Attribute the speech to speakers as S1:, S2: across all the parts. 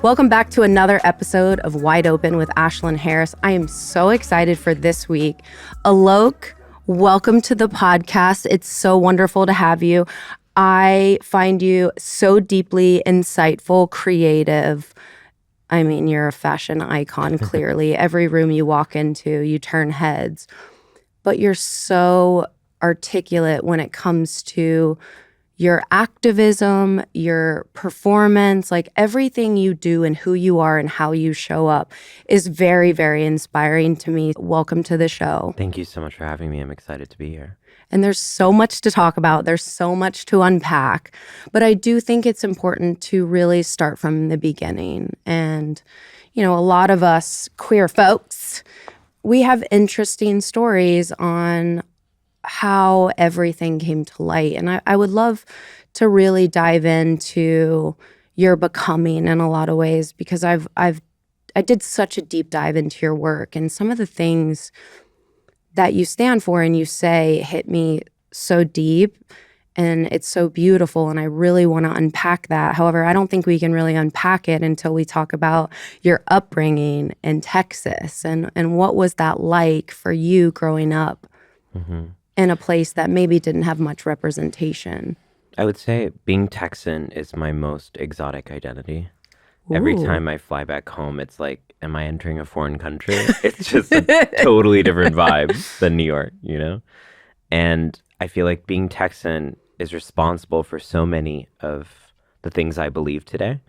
S1: Welcome back to another episode of Wide Open with Ashlyn Harris. I am so excited for this week. Alok, welcome to the podcast. It's so wonderful to have you. I find you so deeply insightful, creative. I mean, you're a fashion icon, clearly. Every room you walk into, you turn heads. But you're so articulate when it comes to your activism, your performance, like everything you do and who you are and how you show up is very, very inspiring to me. Welcome to the show.
S2: Thank you so much for having me. I'm excited to be here.
S1: And there's so much to talk about. There's so much to unpack. But I do think it's important to really start from the beginning. And, you know, a lot of us queer folks, we have interesting stories on how everything came to light. And I would love to really dive into your becoming in a lot of ways, because I did such a deep dive into your work, and some of the things that you stand for and you say hit me so deep, and it's so beautiful, and I really want to unpack that. However, I don't think we can really unpack it until we talk about your upbringing in Texas and what was that like for you growing up in a place that maybe didn't have much representation.
S2: I would say being Texan is my most exotic identity.
S1: Ooh.
S2: Every time I fly back home, it's like, am I entering a foreign country? It's just a totally different vibe than New York, you know? And I feel like being Texan is responsible for so many of the things I believe today.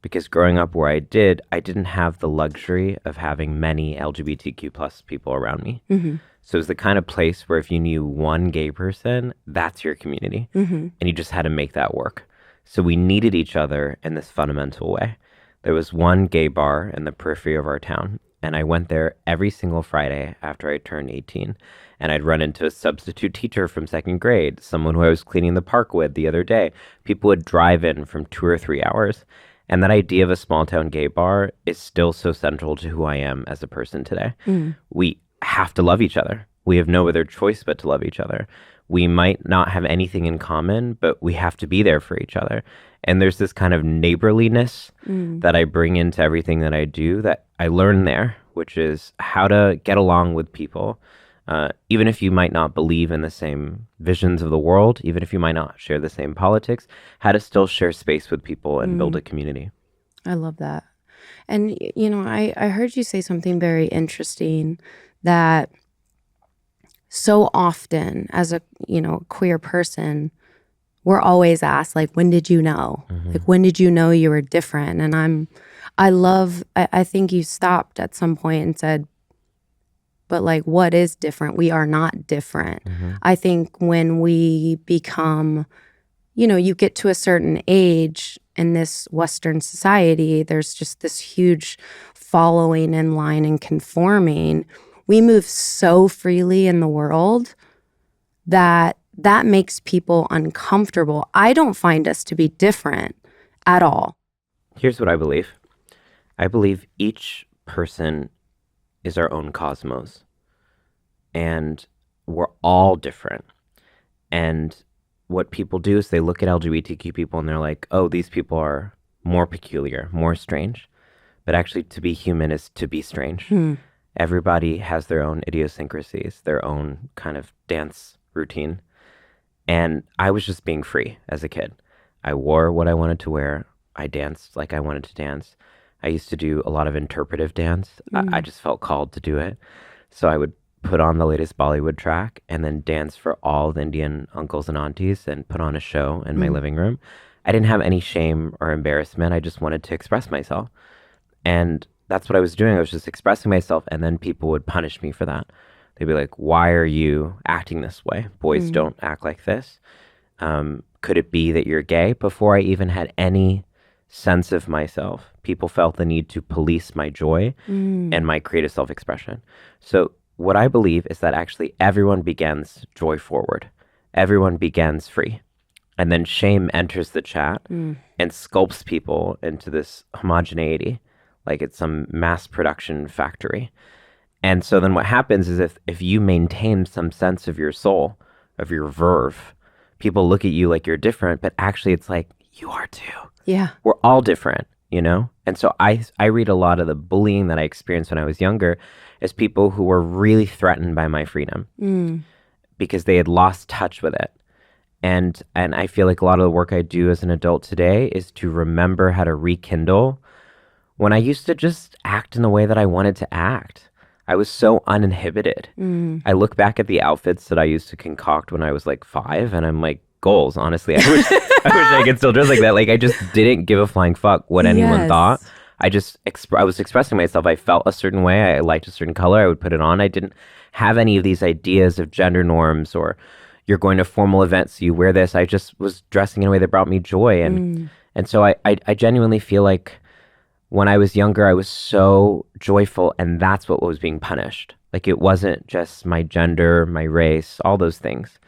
S2: Because growing up where I didn't have the luxury of having many LGBTQ plus people around me.
S1: Mm-hmm.
S2: So it was the kind of place where if you knew one gay person, that's your community. And you just had to make that work. So we needed each other in this fundamental way. There was one gay bar in the periphery of our town, and I went there every single Friday after I turned 18. And I'd run into a substitute teacher from second grade, someone who I was cleaning the park with the other day. People would drive in from 2 or 3 hours. And that idea of a small town gay bar is still so central to who I am as a person today. We have to love each other. We have no other choice but to love each other. We might not have anything in common, but we have to be there for each other. And there's this kind of neighborliness that I bring into everything that I do that I learned there, which is how to get along with people. Even if you might not believe in the same visions of the world, even if you might not share the same politics, how to still share space with people and build a community.
S1: I love that. And, you know, I heard you say something very interesting, that so often as a, you know, queer person, we're always asked, like, when did you know? Like, when did you know you were different? And I think you stopped at some point and said, but like, what is different? We are not different. I think when we become, you know, you get to a certain age in this Western society, there's just this huge following in line and conforming. We move so freely in the world that makes people uncomfortable. I don't find us to be different at all.
S2: Here's what I believe. I believe each person is our own cosmos, and we're all different. And what people do is they look at LGBTQ people and they're like, oh, these people are more peculiar, more strange. But actually, to be human is to be strange. Everybody has their own idiosyncrasies, their own kind of dance routine. And I was just being free as a kid. I wore what I wanted to wear. I danced like I wanted to dance. I used to do a lot of interpretive dance. I just felt called to do it. So I would put on the latest Bollywood track and then dance for all the Indian uncles and aunties and put on a show in my living room. I didn't have any shame or embarrassment. I just wanted to express myself. And that's what I was doing. I was just expressing myself, and then people would punish me for that. They'd be like, why are you acting this way? Boys don't act like this. Could it be that you're gay? Before I even had any sense of myself, people felt the need to police my joy and my creative self-expression. So what I believe is that actually everyone begins joy forward. Everyone begins free. And then shame enters the chat and sculpts people into this homogeneity, like it's some mass production factory. And so then what happens is if you maintain some sense of your soul, of your verve, people look at you like you're different, but actually it's like, you are too.
S1: Yeah.
S2: We're all different. you know? And so I read a lot of the bullying that I experienced when I was younger as people who were really threatened by my freedom because they had lost touch with it. And I feel like a lot of the work I do as an adult today is to remember how to rekindle when I used to just act in the way that I wanted to act. I was so uninhibited. I look back at the outfits that I used to concoct when I was like 5, and I'm like, goals, honestly. I wish I could still dress like that. Like, I just didn't give a flying fuck what anyone thought. I was expressing myself. I felt a certain way. I liked a certain color. I would put it on. I didn't have any of these ideas of gender norms or you're going to formal events, so you wear this. I just was dressing in a way that brought me joy. And so I genuinely feel like when I was younger, I was so joyful, and that's what was being punished. Like, it wasn't just my gender, my race, all those things.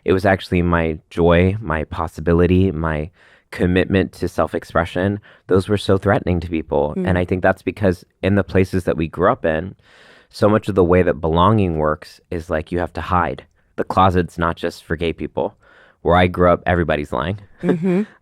S2: It was actually my joy, my possibility, my commitment to self-expression. Those were so threatening to people. And I think that's because in the places that we grew up in, so much of the way that belonging works is like you have to hide. The closet's not just for gay people. Where I grew up, everybody's lying.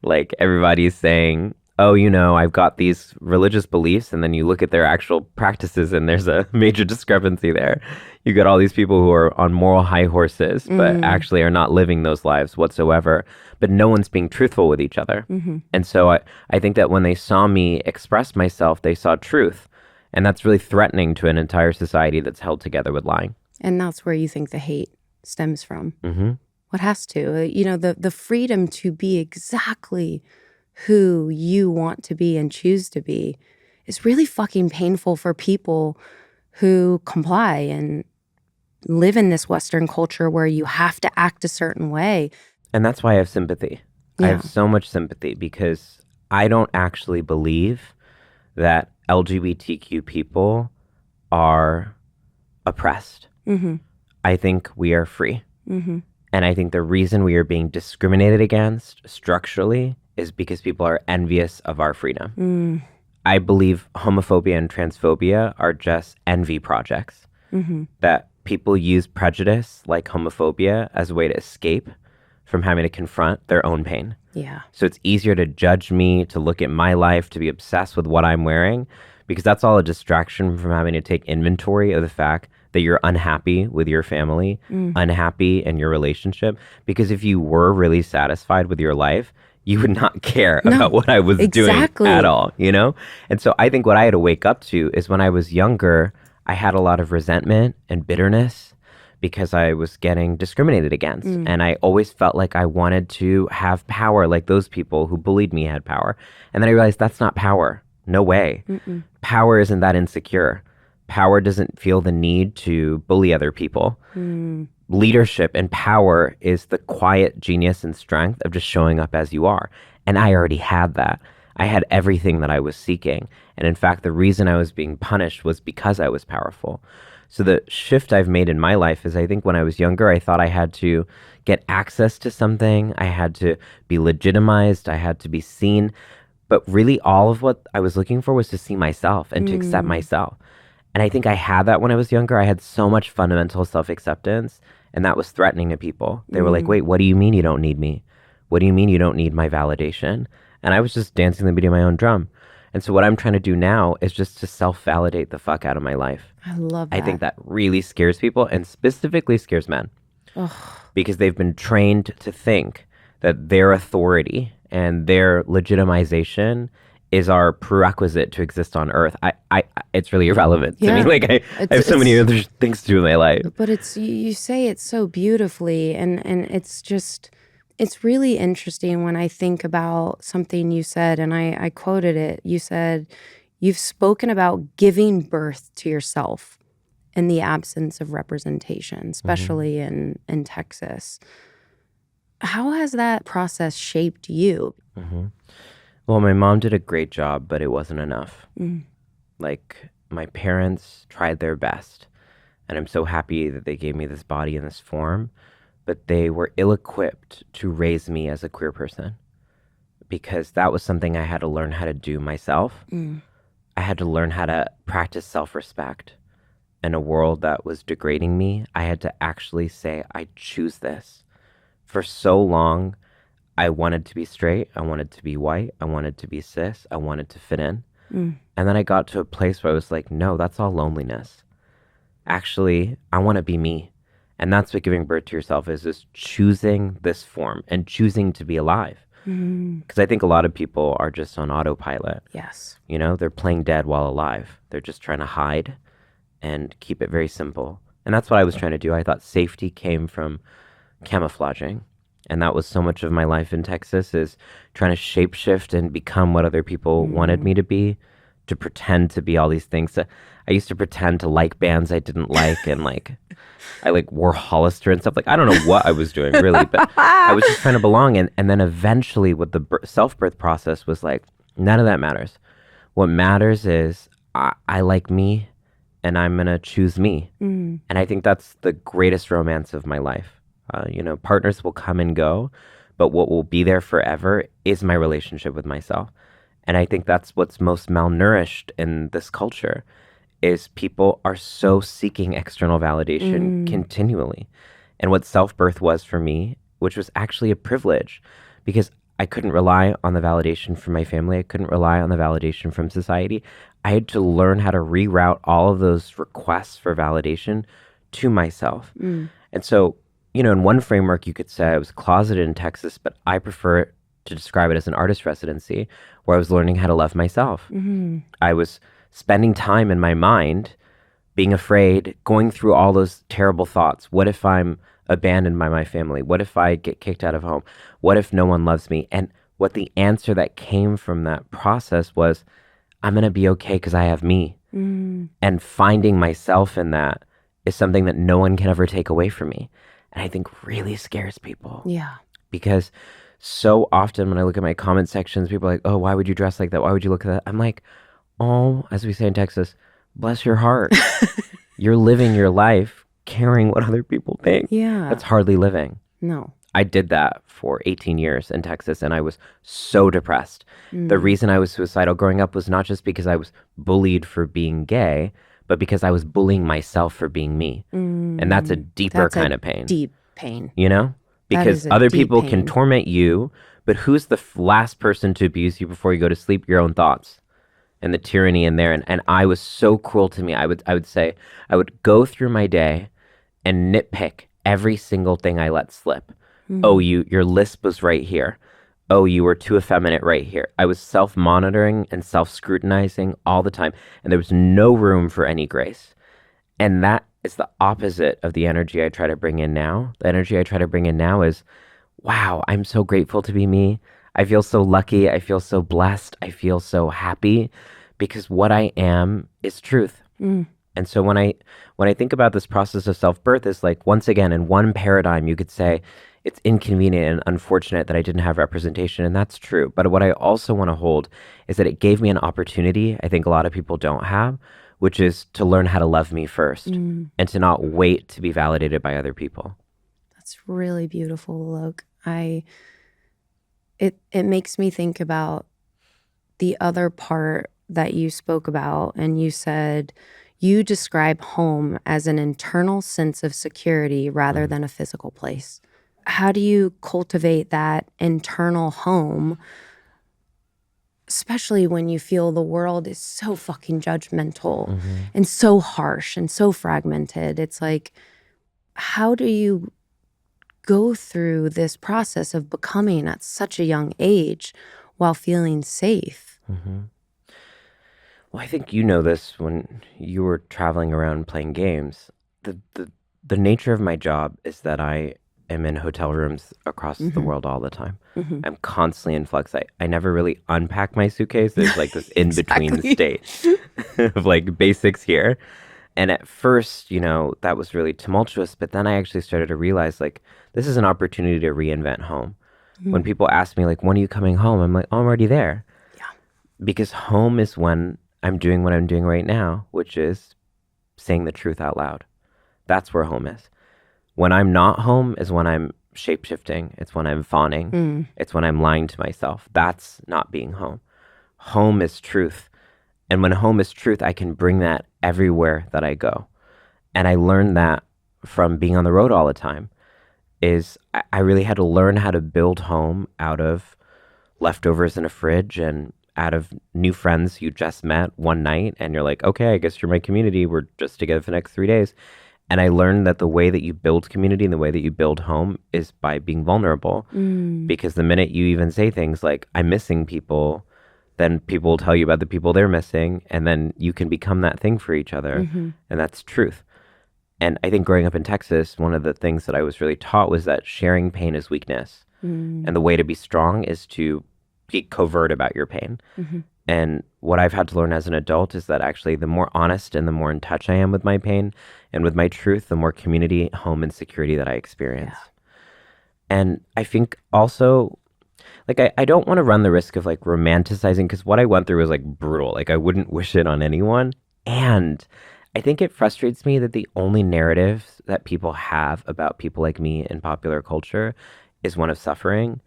S2: Like, everybody's saying, oh, you know, I've got these religious beliefs, and then you look at their actual practices and there's a major discrepancy there. You got all these people who are on moral high horses, but actually are not living those lives whatsoever. But no one's being truthful with each other. And so I think that when they saw me express myself, they saw truth. And that's really threatening to an entire society that's held together with lying.
S1: And that's where you think the hate stems from. What has to? You know, the freedom to be exactly who you want to be and choose to be is really fucking painful for people who comply and live in this Western culture where you have to act a certain way.
S2: And that's why I have sympathy. I have so much sympathy because I don't actually believe that LGBTQ people are oppressed. I think we are free. And I think the reason we are being discriminated against structurally is because people are envious of our freedom. I believe homophobia and transphobia are just envy projects. That people use prejudice like homophobia as a way to escape from having to confront their own pain.
S1: Yeah.
S2: So it's easier to judge me, to look at my life, to be obsessed with what I'm wearing, because that's all a distraction from having to take inventory of the fact that you're unhappy with your family, unhappy in your relationship. Because if you were really satisfied with your life, you would not care about what I was doing at all, you know? And so I think what I had to wake up to is when I was younger, I had a lot of resentment and bitterness because I was getting discriminated against. And I always felt like I wanted to have power like those people who bullied me had power. And then I realized that's not power. No way. Power isn't that insecure. Power doesn't feel the need to bully other people. Leadership and power is the quiet genius and strength of just showing up as you are. And I already had that. I had everything that I was seeking. And in fact, the reason I was being punished was because I was powerful. So the shift I've made in my life is I think when I was younger, I thought I had to get access to something. I had to be legitimized. I had to be seen. But really all of what I was looking for was to see myself and to accept myself. And I think I had that when I was younger. I had so much fundamental self-acceptance, and that was threatening to people. They were like, wait, what do you mean you don't need me? What do you mean you don't need my validation? And I was just dancing the beat of my own drum. And so what I'm trying to do now is just to self-validate the fuck out of my life.
S1: I love that.
S2: I think that really scares people, and specifically scares men. Because they've been trained to think that their authority and their legitimization is our prerequisite to exist on Earth. It's really irrelevant to me. Like I have so many other things to do in my life.
S1: But it's you say it so beautifully, and it's just it's really interesting when I think about something you said, and I quoted it. You said, "You've spoken about giving birth to yourself in the absence of representation, especially in Texas." How has that process shaped you?
S2: Well, my mom did a great job, but it wasn't enough. Like, my parents tried their best, and I'm so happy that they gave me this body in this form, but they were ill-equipped to raise me as a queer person because that was something I had to learn how to do myself. I had to learn how to practice self-respect in a world that was degrading me. I had to actually say, I choose this. For so long, I wanted to be straight. I wanted to be white. I wanted to be cis. I wanted to fit in. And then I got to a place where I was like, no, that's all loneliness. Actually, I want to be me. And that's what giving birth to yourself is choosing this form and choosing to be alive. Because I think a lot of people are just on autopilot.
S1: Yes.
S2: You know, they're playing dead while alive. They're just trying to hide and keep it very simple. And that's what I was trying to do. I thought safety came from camouflaging. And that was so much of my life in Texas, is trying to shapeshift and become what other people wanted me to be, to pretend to be all these things. I used to pretend to like bands I didn't like, and like I like wore Hollister and stuff. Like, I don't know what I was doing really, but I was just trying to belong. And then eventually with the self-birth process was like, none of that matters. What matters is I like me, and I'm going to choose me. And I think that's the greatest romance of my life. You know, partners will come and go, but what will be there forever is my relationship with myself. And I think that's what's most malnourished in this culture, is people are so seeking external validation continually. And what self-birth was for me, which was actually a privilege, because I couldn't rely on the validation from my family. I couldn't rely on the validation from society. I had to learn how to reroute all of those requests for validation to myself. And so, you know, in one framework, you could say I was closeted in Texas, but I prefer to describe it as an artist residency where I was learning how to love myself. I was spending time in my mind, being afraid, going through all those terrible thoughts. What if I'm abandoned by my family? What if I get kicked out of home? What if no one loves me? And what the answer that came from that process was, I'm going to be okay because I have me. And finding myself in that is something that no one can ever take away from me. And I think really scares people.
S1: Yeah.
S2: Because so often when I look at my comment sections, people are like, oh, why would you dress like that? Why would you look at that? I'm like, oh, as we say in Texas, bless your heart. You're living your life caring what other people think.
S1: Yeah.
S2: That's hardly living.
S1: No.
S2: I did that for 18 years in Texas, and I was so depressed. The reason I was suicidal growing up was not just because I was bullied for being gay, but because I was bullying myself for being me. And that's a deeper kind of pain.
S1: Deep pain.
S2: You know? Because other people can
S1: pain.
S2: torment you, but who's the last person to abuse you before you go to sleep? Your own thoughts. And the tyranny in there. And I was so cruel to me. I would say, I would go through my day and nitpick every single thing I let slip. Oh, your lisp was right here. Oh, you were too effeminate right here. I was self-monitoring and self-scrutinizing all the time. And there was no room for any grace. And that is the opposite of the energy I try to bring in now. The energy I try to bring in now is, wow, I'm so grateful to be me. I feel so lucky. I feel so blessed. I feel so happy because what I am is truth. And so when I think about this process of self-birth, is like, once again, in one paradigm, you could say it's inconvenient and unfortunate that I didn't have representation, and that's true. But what I also want to hold is that it gave me an opportunity I think a lot of people don't have, which is to learn how to love me first and to not wait to be validated by other people.
S1: That's really beautiful, Alok. It makes me think about the other part that you spoke about, and you said you describe home as an internal sense of security rather than a physical place. How do you cultivate that internal home, especially when you feel the world is so fucking judgmental and so harsh and so fragmented? It's like, how do you go through this process of becoming at such a young age while feeling safe?
S2: Well, I think you know this when you were traveling around playing games. The nature of my job is that I am in hotel rooms across the world all the time. I'm constantly in flux. I never really unpack my suitcase. There's like this in-between state of like basics here. And at first, you know, that was really tumultuous. But then I actually started to realize, like, this is an opportunity to reinvent home. When people ask me, like, when are you coming home? I'm like, oh, I'm already there.
S1: Yeah.
S2: Because home is when I'm doing what I'm doing right now, which is saying the truth out loud. That's where home is. When I'm not home is when I'm shape-shifting. It's when I'm fawning. It's when I'm lying to myself. That's not being home. Home is truth. And when home is truth, I can bring that everywhere that I go. And I learned that from being on the road all the time. is I really had to learn how to build home out of leftovers in a fridge and out of new friends you just met one night. And you're like, okay, I guess you're my community. We're just together for the next 3 days. And I learned that the way that you build community and the way that you build home is by being vulnerable. Because the minute you even say things like, I'm missing people, then people will tell you about the people they're missing. And then you can become that thing for each other. And that's truth. And I think growing up in Texas, one of the things that I was really taught was that sharing pain is weakness. And the way to be strong is to be covert about your pain. And what I've had to learn as an adult is that actually the more honest and the more in touch I am with my pain and with my truth, the more community, home, and security that I experience. And I think also, like, I don't want to run the risk of like romanticizing, because what I went through was like brutal. Like, I wouldn't wish it on anyone. And I think it frustrates me that the only narratives that people have about people like me in popular culture is one of suffering,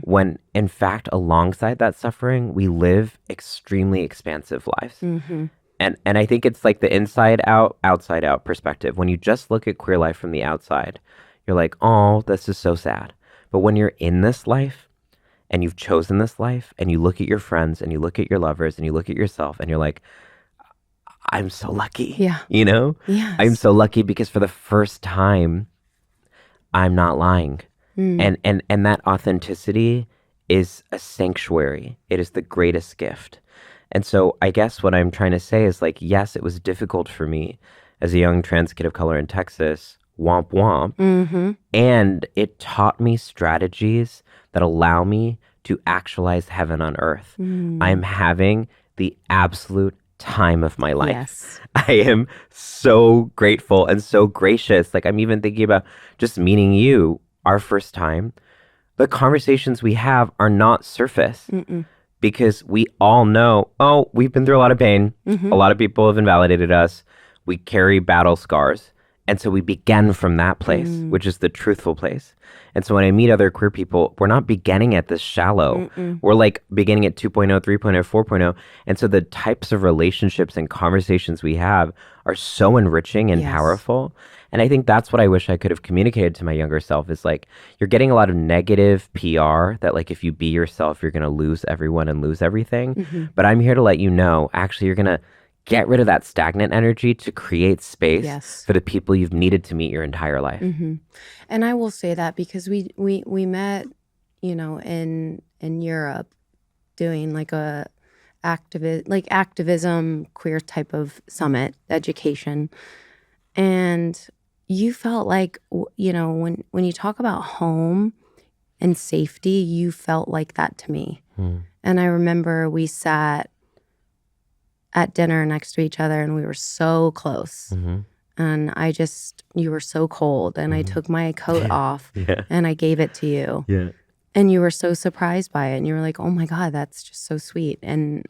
S2: when in fact, alongside that suffering, we live extremely expansive lives. And I think it's like the inside out, outside out perspective. When you just look at queer life from the outside, you're like, oh, this is so sad. But when you're in this life and you've chosen this life and you look at your friends and you look at your lovers and you look at yourself and you're like, I'm so lucky. You know? I'm so lucky because for the first time, I'm not lying. And that authenticity is a sanctuary. It is the greatest gift. And so I guess what I'm trying to say is like, yes, it was difficult for me as a young trans kid of color in Texas, womp womp. And it taught me strategies that allow me to actualize heaven on earth. I'm having the absolute time of my life. I am so grateful and so gracious. Like, I'm even thinking about just meeting you our first time. The conversations we have are not surface because we all know, oh, we've been through a lot of pain. A lot of people have invalidated us. We carry battle scars. And so we begin from that place, which is the truthful place. And so when I meet other queer people, we're not beginning at this shallow. We're like beginning at 2.0, 3.0, 4.0. And so the types of relationships and conversations we have are so enriching and powerful. And I think that's what I wish I could have communicated to my younger self is like, you're getting a lot of negative PR that like, if you be yourself, you're going to lose everyone and lose everything. But I'm here to let you know, actually, you're going to get rid of that stagnant energy to create space for the people you've needed to meet your entire life.
S1: And I will say that because we met, you know, in Europe doing like a activism queer type of summit education. And you felt like, you know, when you talk about home and safety, you felt like that to me. And I remember we sat at dinner next to each other and we were so close. And you were so cold and I took my coat off and I gave it to you. And you were so surprised by it and you were like, oh my God, that's just so sweet. And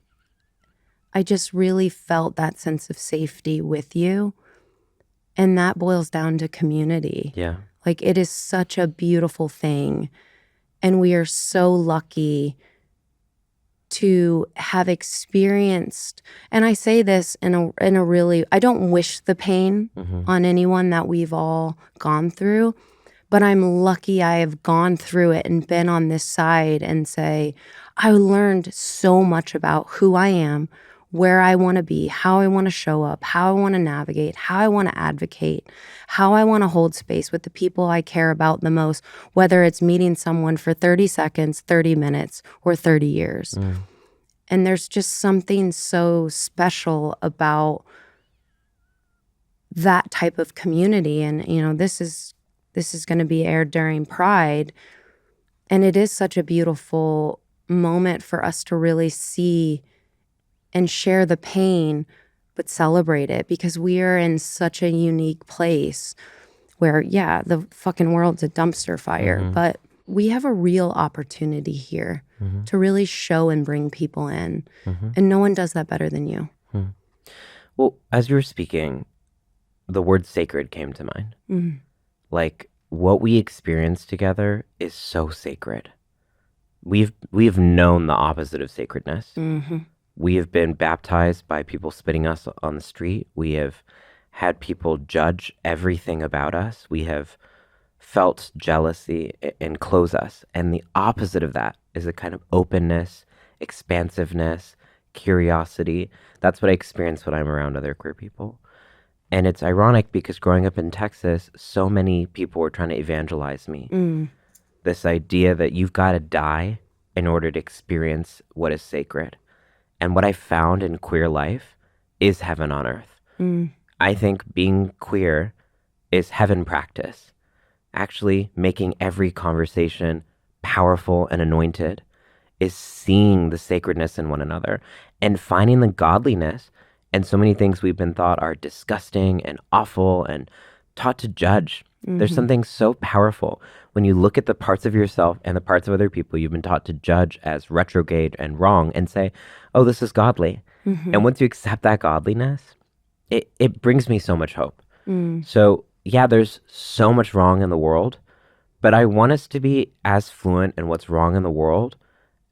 S1: I just really felt that sense of safety with you. And that boils down to community. Like, it is such a beautiful thing. And we are so lucky to have experienced, and I say this in a really, I don't wish the pain on anyone that we've all gone through, but I'm lucky I have gone through it and been on this side and say, I learned so much about who I am, where I want to be, how I want to show up, how I want to navigate, how I want to advocate, how I want to hold space with the people I care about the most, whether it's meeting someone for 30 seconds, 30 minutes, or 30 years. And there's just something so special about that type of community. And, you know, this is going to be aired during Pride. And it is such a beautiful moment for us to really see and share the pain, but celebrate it, because we are in such a unique place where, yeah, the fucking world's a dumpster fire, but we have a real opportunity here to really show and bring people in. And no one does that better than you.
S2: Well, as you were speaking, the word sacred came to mind. Like, what we experience together is so sacred. We've known the opposite of sacredness. We have been baptized by people spitting us on the street. We have had people judge everything about us. We have felt jealousy and close us. And the opposite of that is a kind of openness, expansiveness, curiosity. That's what I experience when I'm around other queer people. And it's ironic because growing up in Texas, so many people were trying to evangelize me. This idea that you've got to die in order to experience what is sacred. And what I found in queer life is heaven on earth. I think being queer is heaven practice. Actually making every conversation powerful and anointed is seeing the sacredness in one another and finding the godliness. And so many things we've been taught are disgusting and awful and taught to judge. There's something so powerful when you look at the parts of yourself and the parts of other people you've been taught to judge as retrograde and wrong and say, oh, this is godly. And once you accept that godliness, it brings me so much hope. So yeah, there's so much wrong in the world, but I want us to be as fluent in what's wrong in the world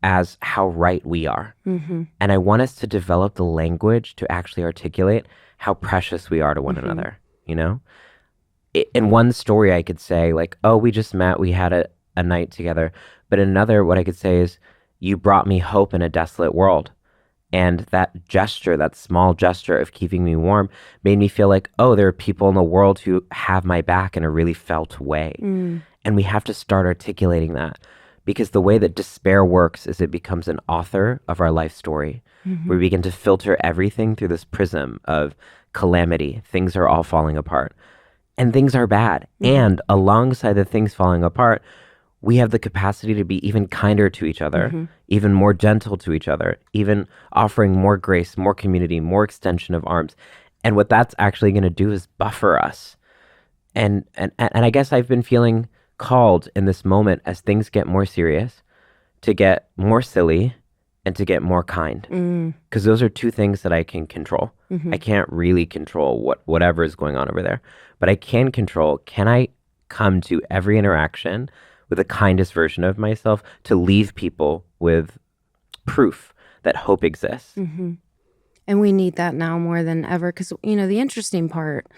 S2: as how right we are. And I want us to develop the language to actually articulate how precious we are to one another, you know? In one story, I could say, like, oh, we just met, we had a night together. But in another, what I could say is, you brought me hope in a desolate world. And that gesture, that small gesture of keeping me warm, made me feel like, oh, there are people in the world who have my back in a really felt way. And we have to start articulating that. Because the way that despair works is it becomes an author of our life story. We begin to filter everything through this prism of calamity. Things are all falling apart. And things are bad. And alongside the things falling apart, we have the capacity to be even kinder to each other, even more gentle to each other, even offering more grace, more community, more extension of arms. And what that's actually going to do is buffer us. And I guess I've been feeling called in this moment as things get more serious to get more silly and to get more kind. Because those are two things that I can control. I can't really control whatever is going on over there. But I can control, can I come to every interaction with the kindest version of myself to leave people with proof that hope exists.
S1: And we need that now more than ever. Because, you know, the interesting part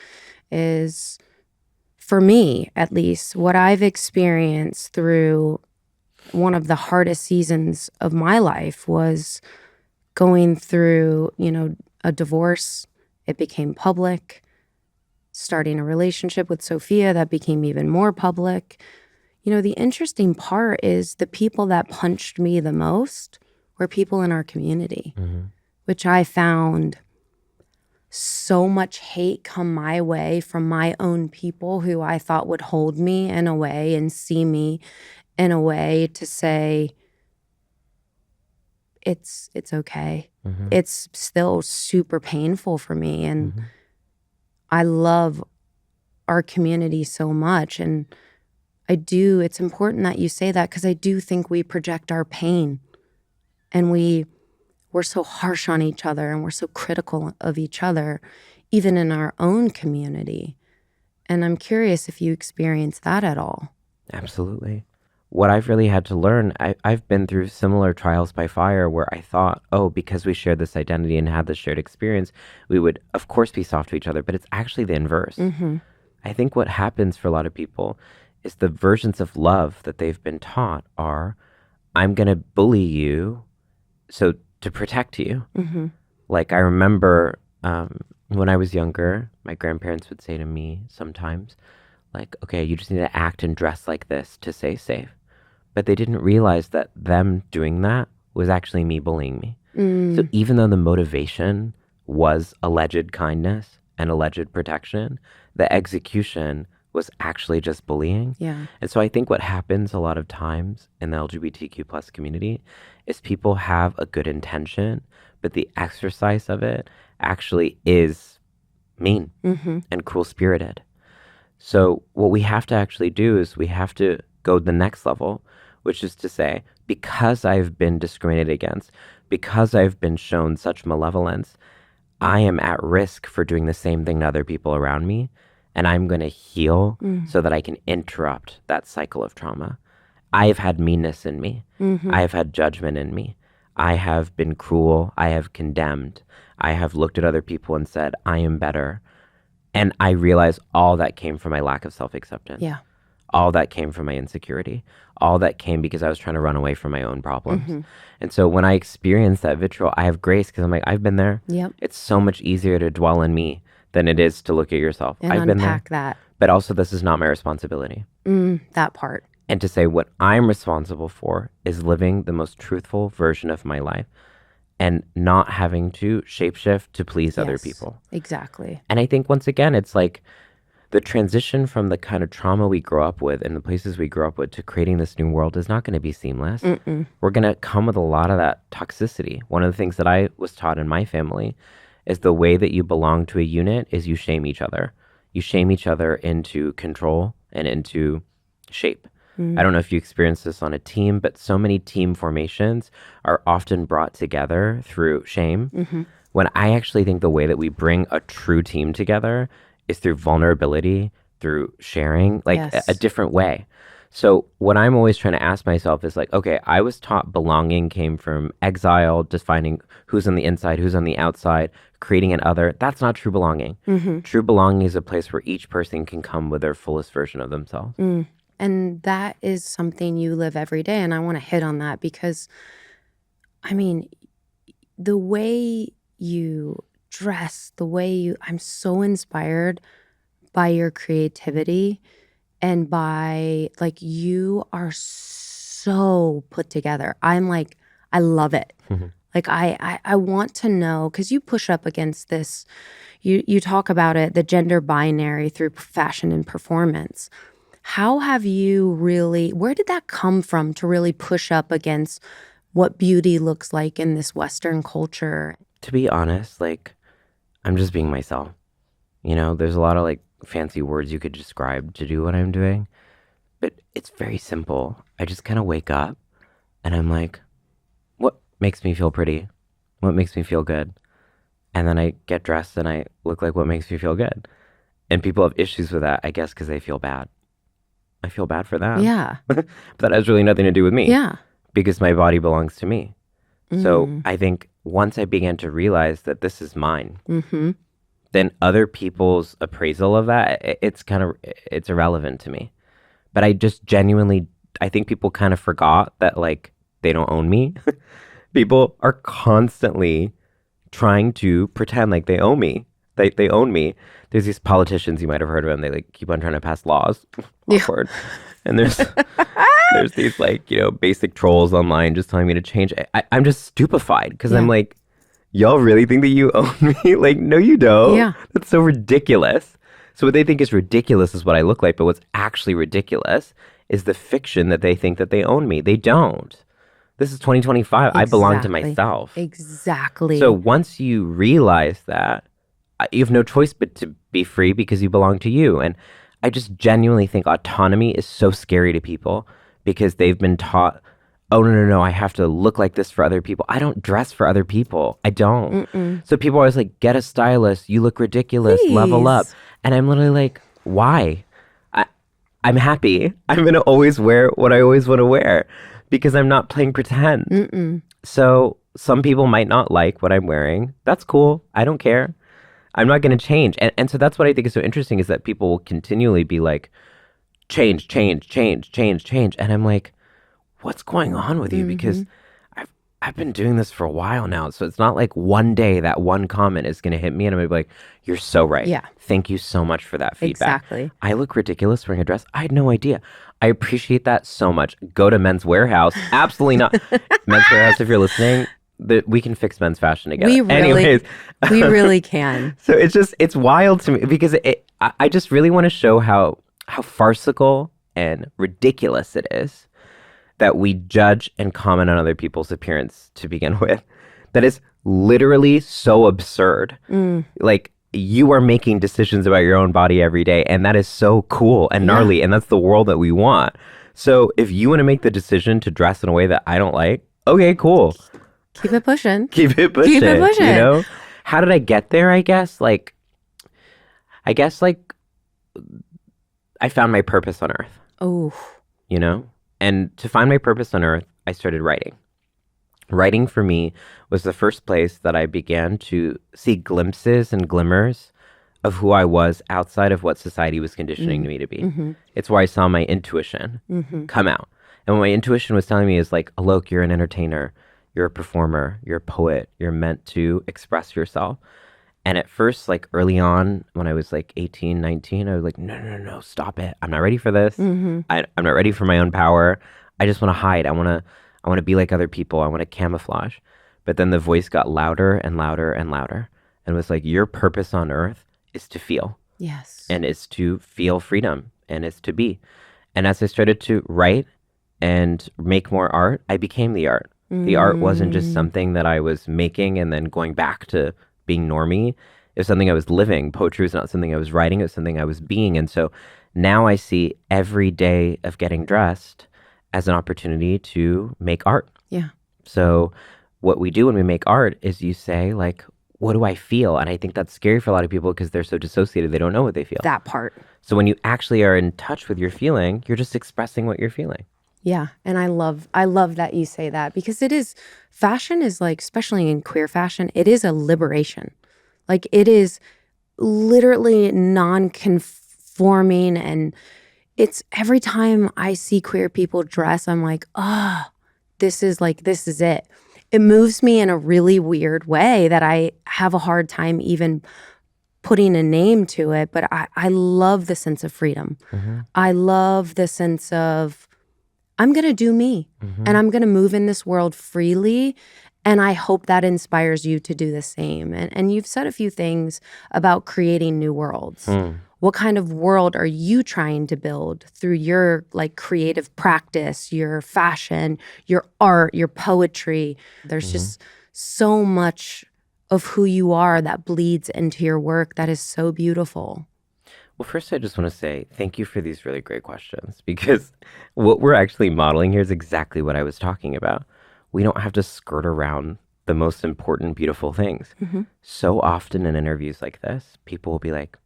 S1: is, for me at least, what I've experienced through one of the hardest seasons of my life was going through, you know, a divorce. It became public. Starting a relationship with Sophia that became even more public. You know, the interesting part is the people that punched me the most were people in our community, which I found so much hate come my way from my own people who I thought would hold me in a way and see me in a way to say, it's okay. It's still super painful for me. And I love our community so much. And it's important that you say that, because I do think we project our pain and we're so harsh on each other and we're so critical of each other, even in our own community. And I'm curious if you experience that at all.
S2: Absolutely. What I've really had to learn, I've been through similar trials by fire where I thought, oh, because we shared this identity and had this shared experience, we would, of course, be soft to each other. But it's actually the inverse. I think what happens for a lot of people is the versions of love that they've been taught are, I'm going to bully you so to protect you. Like I remember when I was younger, my grandparents would say to me sometimes, like, okay, you just need to act and dress like this to stay safe. But they didn't realize that them doing that was actually me bullying me. So even though the motivation was alleged kindness and alleged protection, the execution was actually just bullying. And so I think what happens a lot of times in the LGBTQ plus community is people have a good intention, but the exercise of it actually is mean and cruel-spirited. So what we have to actually do is we have to go the next level, which is to say, because I've been discriminated against, because I've been shown such malevolence, I am at risk for doing the same thing to other people around me. And I'm going to heal so that I can interrupt that cycle of trauma. I have had meanness in me. I have had judgment in me. I have been cruel. I have condemned. I have looked at other people and said, I am better. And I realize all that came from my lack of self-acceptance. all that came from my insecurity. All that came because I was trying to run away from my own problems. And so when I experience that vitriol, I have grace because I'm like, I've been there.
S1: Yep.
S2: It's so much easier to dwell in me than it is to look at yourself.
S1: And
S2: I've been there.
S1: unpack that.
S2: But also, this is not my responsibility.
S1: That part.
S2: And to say what I'm responsible for is living the most truthful version of my life and not having to shapeshift to please other
S1: Yes,
S2: people.
S1: Exactly.
S2: And I think once again, it's like the transition from the kind of trauma we grow up with and the places we grew up with to creating this new world is not going to be seamless. We're going to come with a lot of that toxicity. One of the things that I was taught in my family is the way that you belong to a unit is you shame each other. You shame each other into control and into shape. I don't know if you experience this on a team, but so many team formations are often brought together through shame. When I actually think the way that we bring a true team together is through vulnerability, through sharing, like
S1: Yes.
S2: a different way. So what I'm always trying to ask myself is like, okay, I was taught belonging came from exile, defining who's on the inside, who's on the outside, creating an other. That's not true belonging. True belonging is a place where each person can come with their fullest version of themselves.
S1: And that is something you live every day. And I want to hit on that because, I mean, the way you dress, I'm so inspired by your creativity and by, like, you are so put together. I'm like, I love it. Like, I want to know, because you push up against this, you talk about it, the gender binary through fashion and performance. How have you really, where did that come from to really push up against what beauty looks like in this Western culture?
S2: To be honest, like, I'm just being myself. You know, there's a lot of like fancy words you could describe to do what I'm doing, but it's very simple. I just kind of wake up and I'm like, what makes me feel pretty? What makes me feel good? And then I get dressed and I look like what makes me feel good. And people have issues with that, I guess, because they feel bad. I feel bad for them.
S1: Yeah.
S2: But that has really nothing to do with me.
S1: Yeah.
S2: Because my body belongs to me. So I think once I began to realize that this is mine, then other people's appraisal of that, it's irrelevant to me. But I just genuinely, I think people kind of forgot that like they don't own me. People are constantly trying to pretend like they own me. They own me. There's these politicians you might have heard of them. They like keep on trying to pass laws. Awkward. And there's these like, you know, basic trolls online just telling me to change. I'm just stupefied because I'm like, y'all really think that you own me? Like, no, you don't.
S1: Yeah.
S2: That's so ridiculous. So what they think is ridiculous is what I look like, but what's actually ridiculous is the fiction that they think that they own me. They don't. This is 2025. I belong to myself.
S1: Exactly.
S2: So once you realize that, you have no choice but to be free because you belong to you. And I just genuinely think autonomy is so scary to people because they've been taught, oh, no, I have to look like this for other people. I don't dress for other people. I don't. So people are always like, get a stylist. You look ridiculous.
S1: Please.
S2: Level up. And I'm literally like, why? I'm happy. I'm going to always wear what I always want to wear because I'm not playing pretend. So some people might not like what I'm wearing. That's cool. I don't care. I'm not going to change. And so that's what I think is so interesting is that people will continually be like, change. And I'm like, what's going on with you? Because I've been doing this for a while now. So it's not like one day that one comment is going to hit me and I'm going to be like, you're so right.
S1: Yeah.
S2: Thank you so much for that feedback.
S1: Exactly.
S2: I look ridiculous wearing a dress. I had no idea. I appreciate that so much. Go to Men's Warehouse. Absolutely not. Men's Warehouse, if you're listening, we can fix men's fashion together.
S1: We really can.
S2: So it's wild to me because I just really want to show how farcical and ridiculous it is that we judge and comment on other people's appearance to begin with. That is literally so absurd. Like, you are making decisions about your own body every day, and that is so cool and gnarly, and that's the world that we want. So if you want to make the decision to dress in a way that I don't like, okay, cool.
S1: Keep it pushing.
S2: Keep it pushing. You know? How did I get there, I guess? I found my purpose on earth.
S1: Oh.
S2: You know? And to find my purpose on earth, I started writing. Writing for me was the first place that I began to see glimpses and glimmers of who I was outside of what society was conditioning me to be. It's where I saw my intuition come out. And what my intuition was telling me is like, Alok, you're an entertainer, you're a performer, you're a poet, you're meant to express yourself. And at first, like early on, when I was like 18, 19, I was like, no, stop it. I'm not ready for this. I'm not ready for my own power. I just want to hide. I want to be like other people. I want to camouflage. But then the voice got louder and louder and louder. And it was like, your purpose on earth is to feel.
S1: Yes.
S2: And it's to feel freedom. And it's to be. And as I started to write and make more art, I became the art. The art wasn't just something that I was making and then going back to being normie. It was something I was living. Poetry was not something I was writing. It was something I was being. And so now I see every day of getting dressed as an opportunity to make art.
S1: Yeah.
S2: So what we do when we make art is you say like, what do I feel? And I think that's scary for a lot of people because they're so dissociated. They don't know what they feel.
S1: That part.
S2: So when you actually are in touch with your feeling, you're just expressing what you're feeling.
S1: Yeah. And I love that you say that because fashion is like, especially in queer fashion, it is a liberation. Like it is literally non-conforming. And it's every time I see queer people dress, I'm like, this is it. It moves me in a really weird way that I have a hard time even putting a name to it. But I love the sense of freedom. I love the sense of, I'm going to do me and I'm going to move in this world freely. And I hope that inspires you to do the same. And you've said a few things about creating new worlds. What kind of world are you trying to build through your like creative practice, your fashion, your art, your poetry? There's just so much of who you are that bleeds into your work that is so beautiful.
S2: Well, first, I just want to say thank you for these really great questions because what we're actually modeling here is exactly what I was talking about. We don't have to skirt around the most important, beautiful things. So often in interviews like this, people will be like,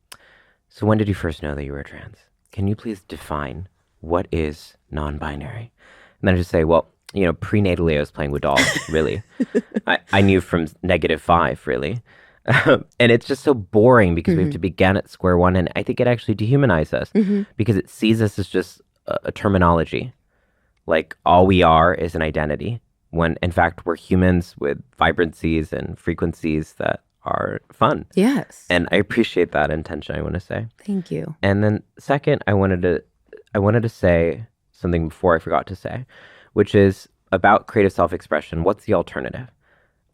S2: so when did you first know that you were trans? Can you please define what is non-binary? And then I just say, well, prenatally I was playing with dolls, really. I knew from -5, really. And it's just so boring because we have to begin at square one. And I think it actually dehumanizes us because it sees us as just a terminology. Like all we are is an identity when in fact we're humans with vibrancies and frequencies that are fun.
S1: Yes.
S2: And I appreciate that intention, I want to say.
S1: Thank you.
S2: And then second, I wanted to say something before I forgot to say, which is about creative self-expression. What's the alternative?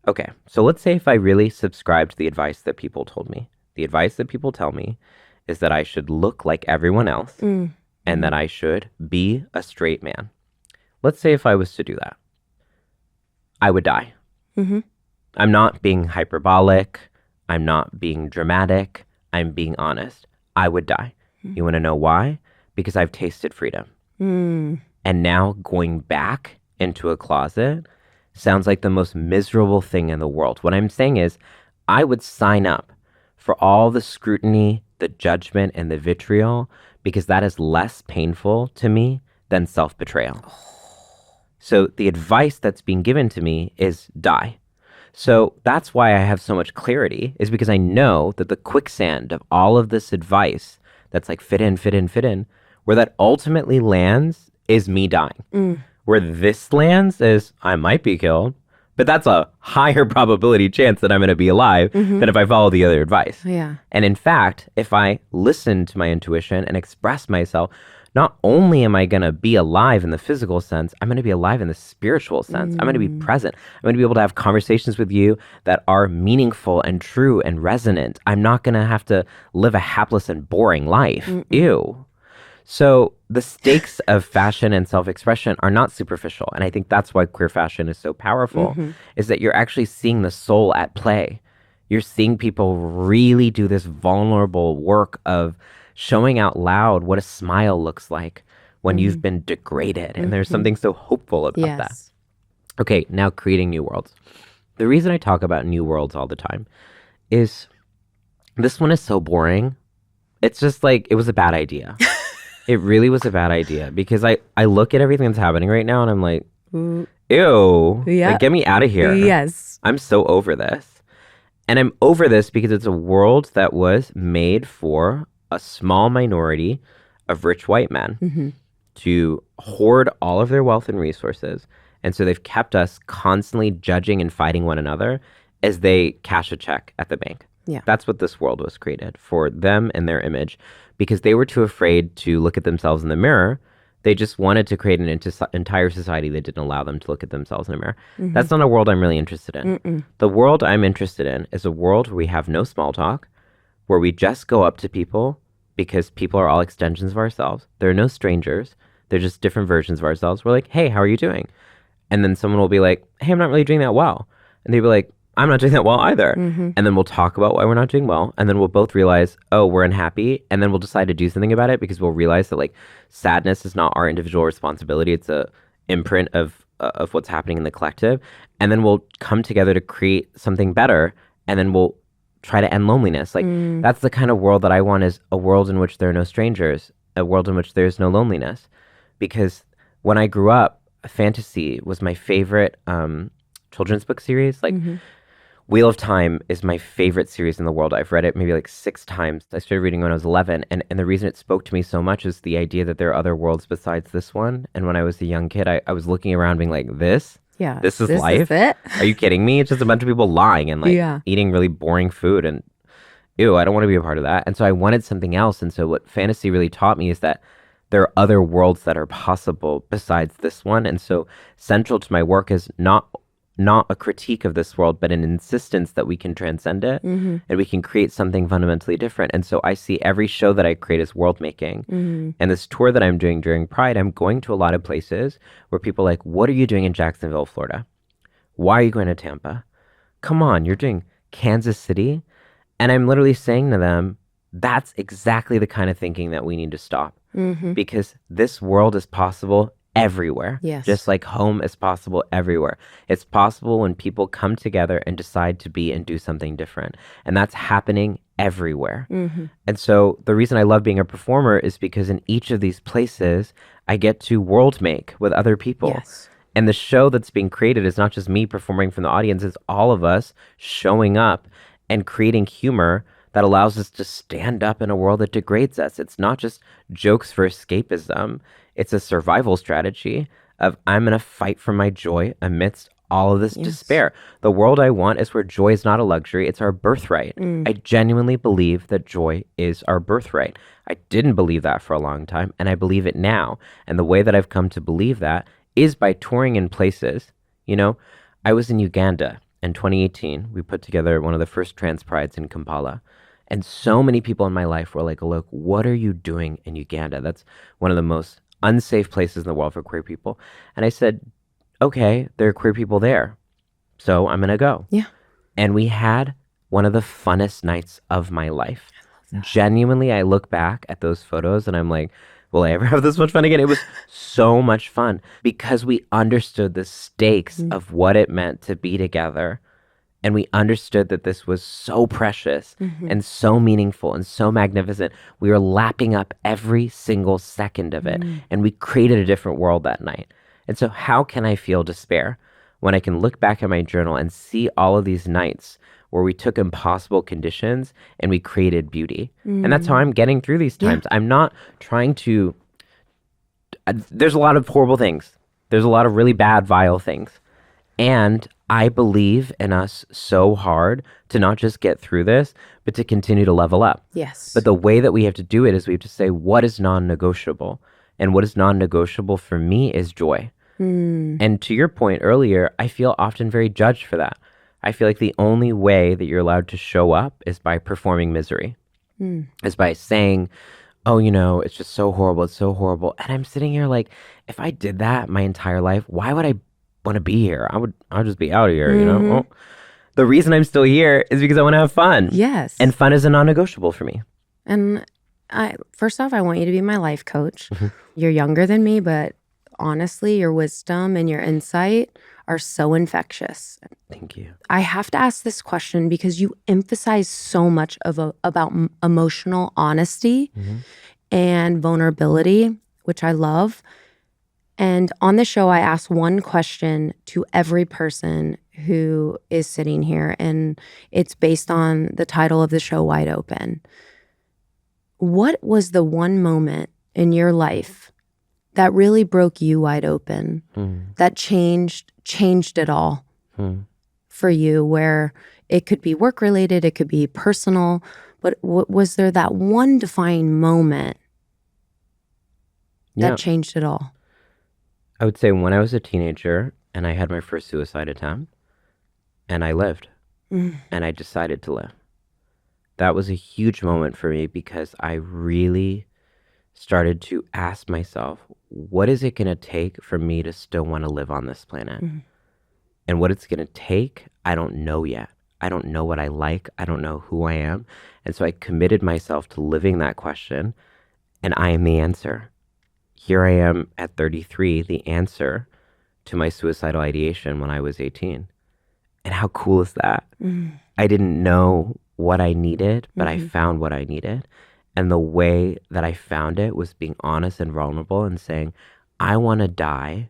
S2: Okay, so let's say if I really subscribe to the advice that people told me. The advice that people tell me is that I should look like everyone else and that I should be a straight man. Let's say if I was to do that, I would die. I'm not being hyperbolic. I'm not being dramatic. I'm being honest. I would die. You want to know why? Because I've tasted freedom. And now going back into a closet sounds like the most miserable thing in the world. What I'm saying is I would sign up for all the scrutiny, the judgment, and the vitriol because that is less painful to me than self-betrayal. So the advice that's being given to me is die. So that's why I have so much clarity is because I know that the quicksand of all of this advice that's like fit in, where that ultimately lands is me dying. Where this lands is I might be killed, but that's a higher probability chance that I'm going to be alive than if I follow the other advice.
S1: Yeah.
S2: And in fact, if I listen to my intuition and express myself, not only am I going to be alive in the physical sense, I'm going to be alive in the spiritual sense. I'm going to be present. I'm going to be able to have conversations with you that are meaningful and true and resonant. I'm not going to have to live a hapless and boring life. Ew. So the stakes of fashion and self-expression are not superficial. And I think that's why queer fashion is so powerful, is that you're actually seeing the soul at play. You're seeing people really do this vulnerable work of showing out loud what a smile looks like when you've been degraded. And there's something so hopeful about that. Okay, now creating new worlds. The reason I talk about new worlds all the time is this one is so boring. It's just like, it was a bad idea. It really was a bad idea because I look at everything that's happening right now and I'm like, ew,
S1: Yeah.
S2: like, get me out of here.
S1: Yes.
S2: I'm so over this. And I'm over this because it's a world that was made for a small minority of rich white men to hoard all of their wealth and resources. And so they've kept us constantly judging and fighting one another as they cash a check at the bank.
S1: Yeah.
S2: That's what this world was created for, them and their image, because they were too afraid to look at themselves in the mirror. They just wanted to create an entire society that didn't allow them to look at themselves in a mirror. That's not a world I'm really interested in. The world I'm interested in is a world where we have no small talk, where we just go up to people because people are all extensions of ourselves. There are no strangers. They're just different versions of ourselves. We're like, hey, how are you doing? And then someone will be like, hey, I'm not really doing that well. And they'll be like, I'm not doing that well either. And then we'll talk about why we're not doing well. And then we'll both realize, oh, we're unhappy. And then we'll decide to do something about it because we'll realize that like sadness is not our individual responsibility. It's a imprint of what's happening in the collective. And then we'll come together to create something better. And then we'll try to end loneliness. Like that's the kind of world that I want, is a world in which there are no strangers, a world in which there's no loneliness. Because when I grew up, fantasy was my favorite children's book series. Like Wheel of Time is my favorite series in the world. I've read it maybe like 6 times. I started reading when I was 11. And the reason it spoke to me so much is the idea that there are other worlds besides this one. And when I was a young kid, I was looking around being like, this is life?
S1: Is it?
S2: Are you kidding me? It's just a bunch of people lying and like eating really boring food. And ew, I don't want to be a part of that. And so I wanted something else. And so what fantasy really taught me is that there are other worlds that are possible besides this one. And so central to my work is not a critique of this world, but an insistence that we can transcend it and we can create something fundamentally different. And so I see every show that I create as world making. And this tour that I'm doing during Pride, I'm going to a lot of places where people are like, what are you doing in Jacksonville, Florida? Why are you going to Tampa? Come on, you're doing Kansas City. And I'm literally saying to them, that's exactly the kind of thinking that we need to stop. Because this world is possible everywhere.
S1: Yes.
S2: Just like home is possible everywhere. It's possible when people come together and decide to be and do something different. And that's happening everywhere. And so the reason I love being a performer is because in each of these places, I get to world make with other people.
S1: Yes.
S2: And the show that's being created is not just me performing from the audience, it's all of us showing up and creating humor that allows us to stand up in a world that degrades us. It's not just jokes for escapism. It's a survival strategy of I'm going to fight for my joy amidst all of this despair. The world I want is where joy is not a luxury. It's our birthright. I genuinely believe that joy is our birthright. I didn't believe that for a long time, and I believe it now. And the way that I've come to believe that is by touring in places. You know, I was in Uganda in 2018. We put together one of the first trans prides in Kampala. And so many people in my life were like, Alok, what are you doing in Uganda? That's one of the most unsafe places in the world for queer people. And I said, okay, there are queer people there, so I'm going to go.
S1: Yeah.
S2: And we had one of the funnest nights of my life. Genuinely, I look back at those photos and I'm like, will I ever have this much fun again? It was so much fun because we understood the stakes of what it meant to be together. And we understood that this was so precious and so meaningful and so magnificent. We were lapping up every single second of it. And we created a different world that night. And so how can I feel despair when I can look back at my journal and see all of these nights where we took impossible conditions and we created beauty? And that's how I'm getting through these times. I'm not trying to... There's a lot of horrible things. There's a lot of really bad, vile things. And I believe in us so hard to not just get through this, but to continue to level up.
S1: Yes.
S2: But the way that we have to do it is we have to say, what is non-negotiable? And what is non-negotiable for me is joy. And to your point earlier, I feel often very judged for that. I feel like the only way that you're allowed to show up is by performing misery, is by saying, oh, you know, it's just so horrible. It's so horrible. And I'm sitting here like, if I did that my entire life, why would I want to be here? I'll just be out of here, you know? Well, the reason I'm still here is because I want to have fun.
S1: Yes.
S2: And fun is a non-negotiable for me.
S1: And first off, I want you to be my life coach. You're younger than me, but honestly, your wisdom and your insight are so infectious.
S2: Thank you.
S1: I have to ask this question because you emphasize so much about emotional honesty and vulnerability, which I love. And on the show, I ask one question to every person who is sitting here, and it's based on the title of the show, Wide Open. What was the one moment in your life that really broke you wide open, that changed it all for you, where it could be work related, it could be personal, but was there that one defining moment that changed it all?
S2: I would say when I was a teenager and I had my first suicide attempt and I lived and I decided to live. That was a huge moment for me because I really started to ask myself, what is it going to take for me to still want to live on this planet? And what it's going to take, I don't know yet. I don't know what I like. I don't know who I am. And so I committed myself to living that question, and I am the answer. Here I am at 33, the answer to my suicidal ideation when I was 18. And how cool is that? I didn't know what I needed, but I found what I needed. And the way that I found it was being honest and vulnerable and saying, I want to die, ...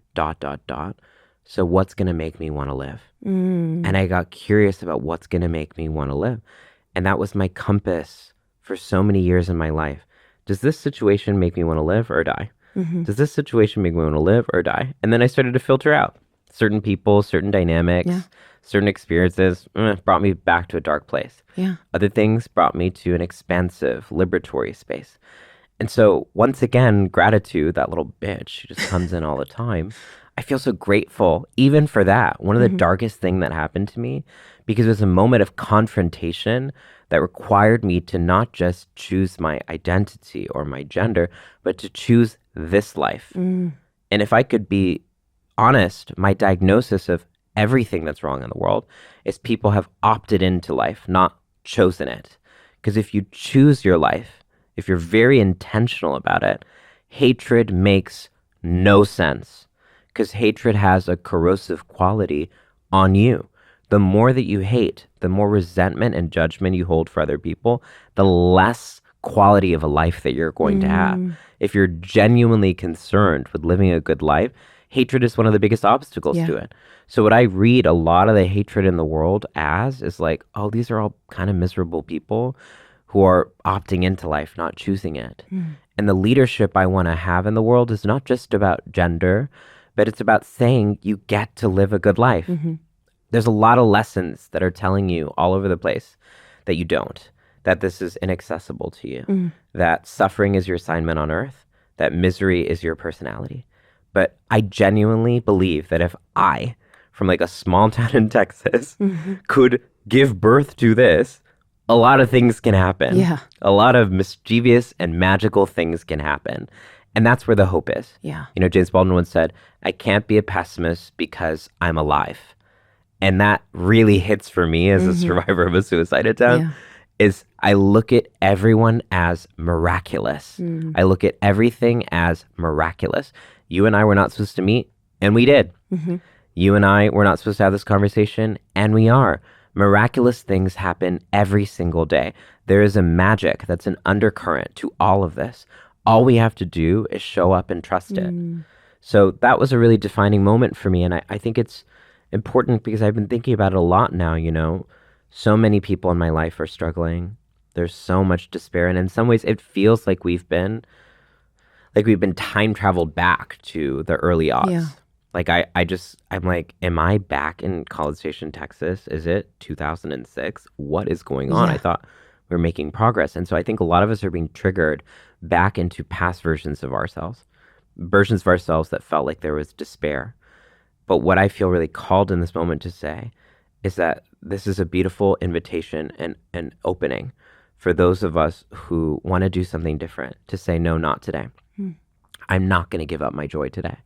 S2: So what's going to make me want to live? And I got curious about what's going to make me want to live. And that was my compass for so many years in my life. Does this situation make me want to live or die? Does this situation make me want to live or die? And then I started to filter out certain people, certain dynamics, certain experiences brought me back to a dark place. Other things brought me to an expansive, liberatory space. And so once again, gratitude, that little bitch who just comes in all the time, I feel so grateful even for that. One of the darkest things that happened to me, because it was a moment of confrontation that required me to not just choose my identity or my gender, but to choose this life. And if I could be honest, my diagnosis of everything that's wrong in the world is people have opted into life, not chosen it. Because if you choose your life, if you're very intentional about it, hatred makes no sense. Because hatred has a corrosive quality on you. The more that you hate, the more resentment and judgment you hold for other people, the less quality of a life that you're going to have. If you're genuinely concerned with living a good life, hatred is one of the biggest obstacles to it. So what I read a lot of the hatred in the world as is like, oh, these are all kind of miserable people who are opting into life, not choosing it. And the leadership I want to have in the world is not just about gender, but it's about saying you get to live a good life. There's a lot of lessons that are telling you all over the place that you don't, that this is inaccessible to you, that suffering is your assignment on earth, that misery is your personality. But I genuinely believe that if I, from like a small town in Texas, could give birth to this, a lot of things can happen. A lot of mischievous and magical things can happen. And that's where the hope is. You know, James Baldwin once said, I can't be a pessimist because I'm alive. And that really hits for me as a survivor of a suicide attempt, is I look at everyone as miraculous. I look at everything as miraculous. You and I were not supposed to meet, and we did. You and I were not supposed to have this conversation, and we are. Miraculous things happen every single day. There is a magic that's an undercurrent to all of this. All we have to do is show up and trust it. So that was a really defining moment for me. And I think it's important because I've been thinking about it a lot now, you know. So many people in my life are struggling. There's so much despair. And in some ways, it feels like we've been time traveled back to the early aughts. Like I'm like, am I back in College Station, Texas? Is it 2006? What is going on? I thought we were making progress. And so I think a lot of us are being triggered back into past versions of ourselves that felt like there was despair. But what I feel really called in this moment to say is that this is a beautiful invitation and opening for those of us who want to do something different, to say, no, not today. I'm not going to give up my joy today.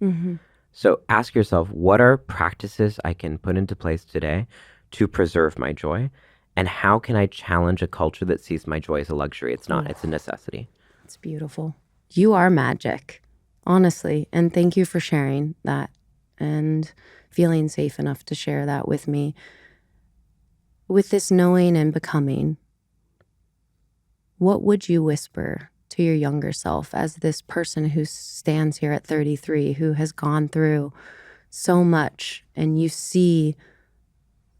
S2: So ask yourself, what are practices I can put into place today to preserve my joy? And how can I challenge a culture that sees my joy as a luxury? It's not, it's a necessity.
S1: It's beautiful. You are magic, honestly. And thank you for sharing that and feeling safe enough to share that with me. With this knowing and becoming, what would you whisper to your younger self as this person who stands here at 33, who has gone through so much, and you see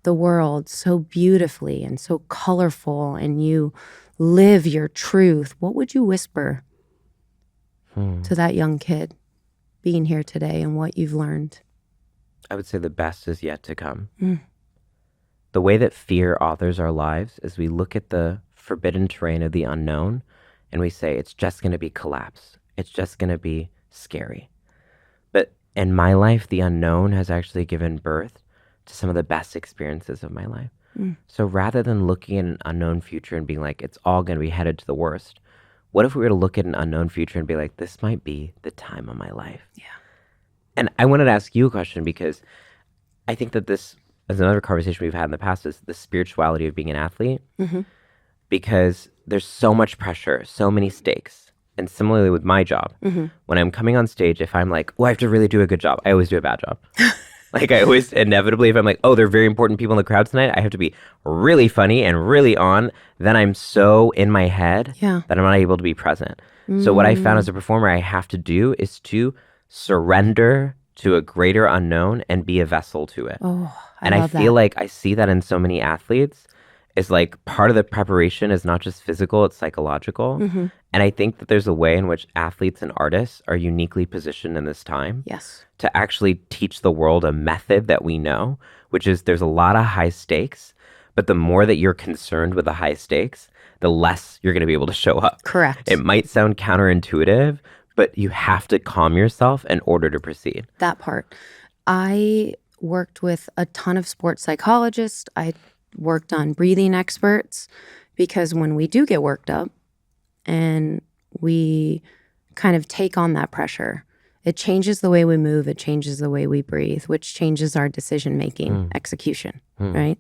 S1: the world so beautifully and so colorful, and you live your truth, what would you whisper to that young kid being here today and what you've learned?
S2: I would say the best is yet to come.
S1: Mm.
S2: The way that fear authors our lives is we look at the forbidden terrain of the unknown and we say, it's just going to be collapse. It's just going to be scary. But in my life, the unknown has actually given birth to some of the best experiences of my life. So rather than looking at an unknown future and being like, it's all going to be headed to the worst, what if we were to look at an unknown future and be like, this might be the time of my life?
S1: Yeah.
S2: And I wanted to ask you a question because I think that this is another conversation we've had in the past, is the spirituality of being an athlete. Because there's so much pressure, so many stakes. And similarly with my job, when I'm coming on stage, if I'm like, oh, I have to really do a good job, I always do a bad job. Like I always inevitably, if I'm like, oh, there are very important people in the crowd tonight, I have to be really funny and really on. Then I'm so in my head that I'm not able to be present. So what I found as a performer I have to do is to surrender to a greater unknown and be a vessel to it. I feel like I see that in so many athletes. Is like part of the preparation is not just physical, it's psychological. And I think that there's a way in which athletes and artists are uniquely positioned in this time to actually teach the world a method that we know, which is there's a lot of high stakes, but the more that you're concerned with the high stakes, the less you're going to be able to show up.
S1: Correct.
S2: It might sound counterintuitive, but you have to calm yourself in order to proceed.
S1: That part. I worked with a ton of sports psychologists. I worked on breathing experts, because when we do get worked up and we kind of take on that pressure, it changes the way we move, it changes the way we breathe, which changes our decision-making execution, right?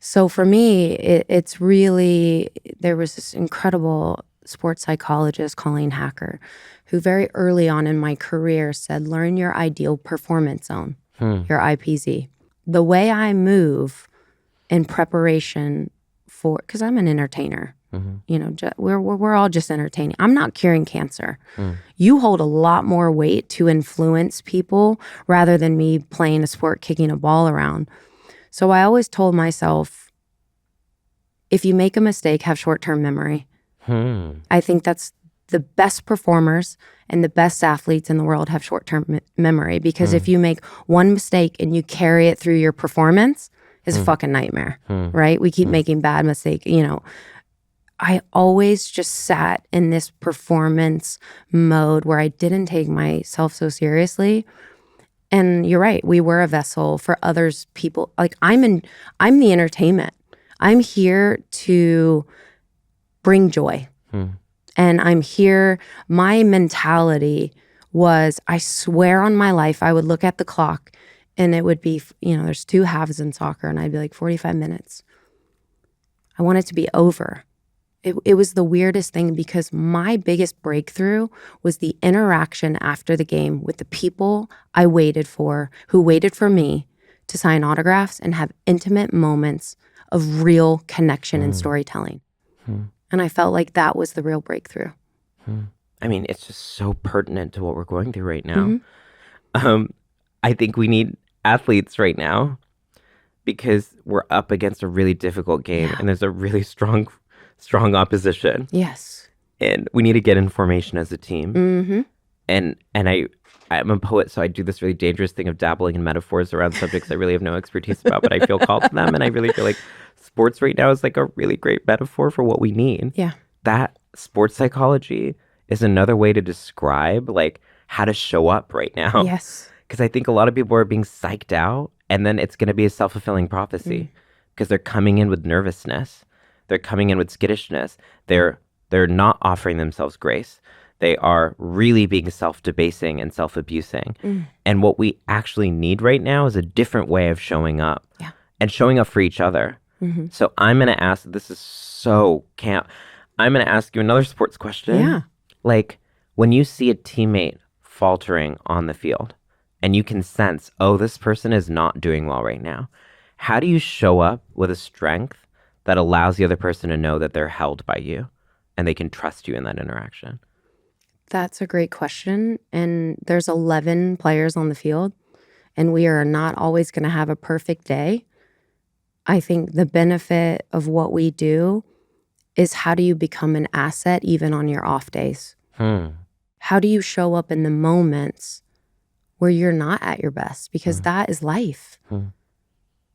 S1: So for me, it's really, there was this incredible sports psychologist, Colleen Hacker, who very early on in my career said, learn your ideal performance zone, your IPZ. The way I move in preparation for, because I'm an entertainer, you know, we're all just entertaining. I'm not curing cancer. You hold a lot more weight to influence people rather than me playing a sport, kicking a ball around. So I always told myself, if you make a mistake, have short-term memory. I think that's the best performers and the best athletes in the world have short-term memory, because if you make one mistake and you carry it through your performance, it's a fucking nightmare, right? We keep making bad mistakes. You know, I always just sat in this performance mode where I didn't take myself so seriously. And you're right, we were a vessel for others, people. Like I'm the entertainment. I'm here to bring joy. And I'm here, my mentality was, I swear on my life, I would look at the clock and it would be, you know, there's 2 halves in soccer, and I'd be like, 45 minutes. I want it to be over. It was the weirdest thing, because my biggest breakthrough was the interaction after the game with the people I waited for, who waited for me to sign autographs and have intimate moments of real connection and storytelling. And I felt like that was the real breakthrough.
S2: I mean, it's just so pertinent to what we're going through right now. I think we need athletes right now because we're up against a really difficult game and there's a really strong opposition.
S1: Yes.
S2: And we need to get in formation as a team. And I'm a poet, so I do this really dangerous thing of dabbling in metaphors around subjects I really have no expertise about, but I feel called to them. And I really feel like sports right now is like a really great metaphor for what we need.
S1: Yeah.
S2: That sports psychology is another way to describe like how to show up right now.
S1: Yes.
S2: Because I think a lot of people are being psyched out, and then it's going to be a self-fulfilling prophecy because they're coming in with nervousness. They're coming in with skittishness. They're not offering themselves grace. They are really being self-debasing and self-abusing. And what we actually need right now is a different way of showing up and showing up for each other. So I'm going to ask, this is so camp. I'm going to ask you another sports question.
S1: Yeah.
S2: Like when you see a teammate faltering on the field and you can sense, oh, this person is not doing well right now. How do you show up with a strength that allows the other person to know that they're held by you and they can trust you in that interaction?
S1: That's a great question. And there's 11 players on the field, and we are not always going to have a perfect day. I think the benefit of what we do is how do you become an asset even on your off days? How do you show up in the moments where you're not at your best? Because that is life.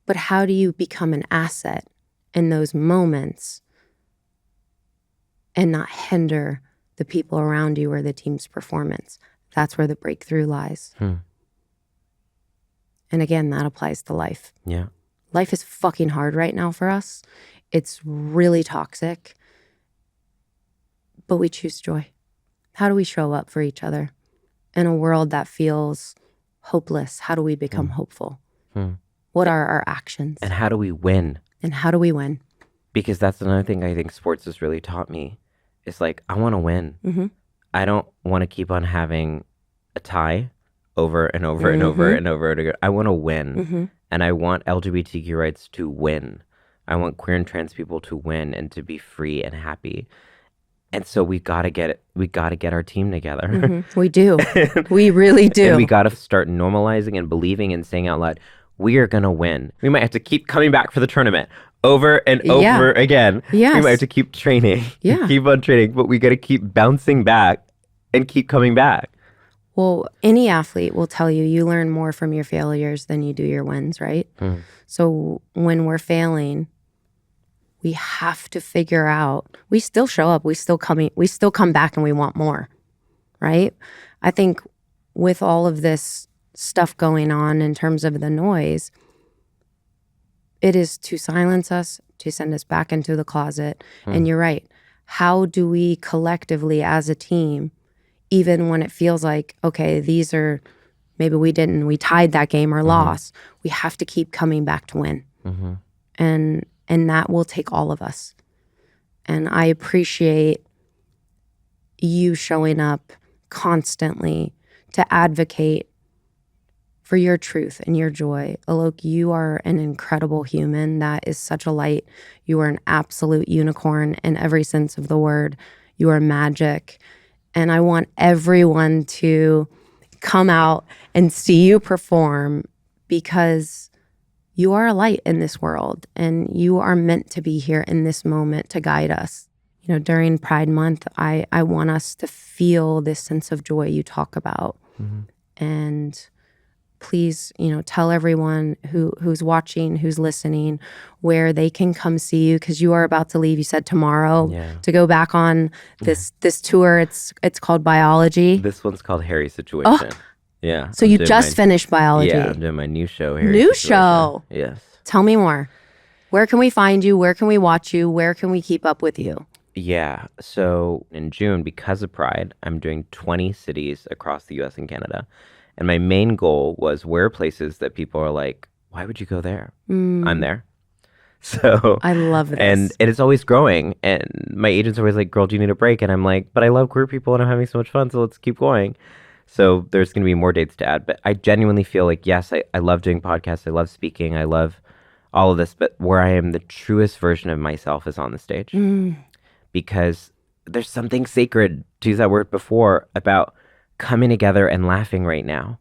S1: But how do you become an asset in those moments and not hinder the people around you or the team's performance? That's where the breakthrough lies. And again, that applies to life.
S2: Yeah.
S1: Life is fucking hard right now for us. It's really toxic. But we choose joy. How do we show up for each other? In a world that feels hopeless, how do we become hopeful? What are our actions?
S2: And how do we win?
S1: And how do we win?
S2: Because that's another thing I think sports has really taught me. It's like, I want to win. I don't want to keep on having a tie over and over and over and over again. I want to win. And I want LGBTQ rights to win. I want queer and trans people to win and to be free and happy. And so we gotta get our team together.
S1: We do. We really do.
S2: And we gotta start normalizing and believing and saying out loud, we are gonna win. We might have to keep coming back for the tournament over and over again.
S1: Yes.
S2: We might have to keep training.
S1: Yeah.
S2: Keep on training, but we gotta keep bouncing back and keep coming back.
S1: Well, any athlete will tell you learn more from your failures than you do your wins, right? So when we're failing, we have to figure out, we still show up, we still come back and we want more, right? I think with all of this stuff going on in terms of the noise, it is to silence us, to send us back into the closet. And you're right. How do we collectively as a team, even when it feels like, okay, these are, maybe we tied that game or lost, we have to keep coming back to win. And that will take all of us. And I appreciate you showing up constantly to advocate for your truth and your joy. Alok, you are an incredible human. That is such a light. You are an absolute unicorn in every sense of the word. You are magic. And I want everyone to come out and see you perform because you are a light in this world and you are meant to be here in this moment to guide us. You know, during Pride Month, I want us to feel this sense of joy you talk about. And please, tell everyone who's watching, who's listening, where they can come see you because you are about to leave. You said tomorrow to go back on this tour. It's called Biology.
S2: This one's called Harry Situation. Yeah.
S1: So you just finished Biology.
S2: Yeah, I'm doing my new show here.
S1: New show.
S2: Yes.
S1: Tell me more. Where can we find you? Where can we watch you? Where can we keep up with you?
S2: Yeah. So in June, because of Pride, I'm doing 20 cities across the US and Canada. And my main goal was where places that people are like, why would you go there? I'm there. So
S1: I love this.
S2: And it is always growing. And my agent's always like, girl, do you need a break? And I'm like, but I love queer people and I'm having so much fun. So let's keep going. So there's going to be more dates to add. But I genuinely feel like, yes, I love doing podcasts. I love speaking. I love all of this. But where I am the truest version of myself is on the stage. Because there's something sacred, to use that word before, about coming together and laughing right now.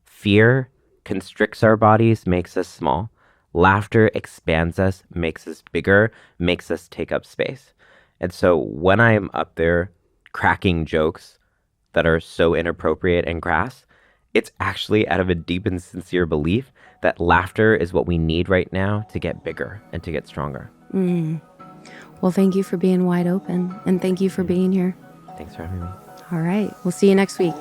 S2: Fear constricts our bodies, makes us small. Laughter expands us, makes us bigger, makes us take up space. And so when I'm up there cracking jokes that are so inappropriate and crass, it's actually out of a deep and sincere belief that laughter is what we need right now to get bigger and to get stronger.
S1: Well, thank you for being wide open and thank you for being here.
S2: Thanks for having me.
S1: All right. We'll see you next week.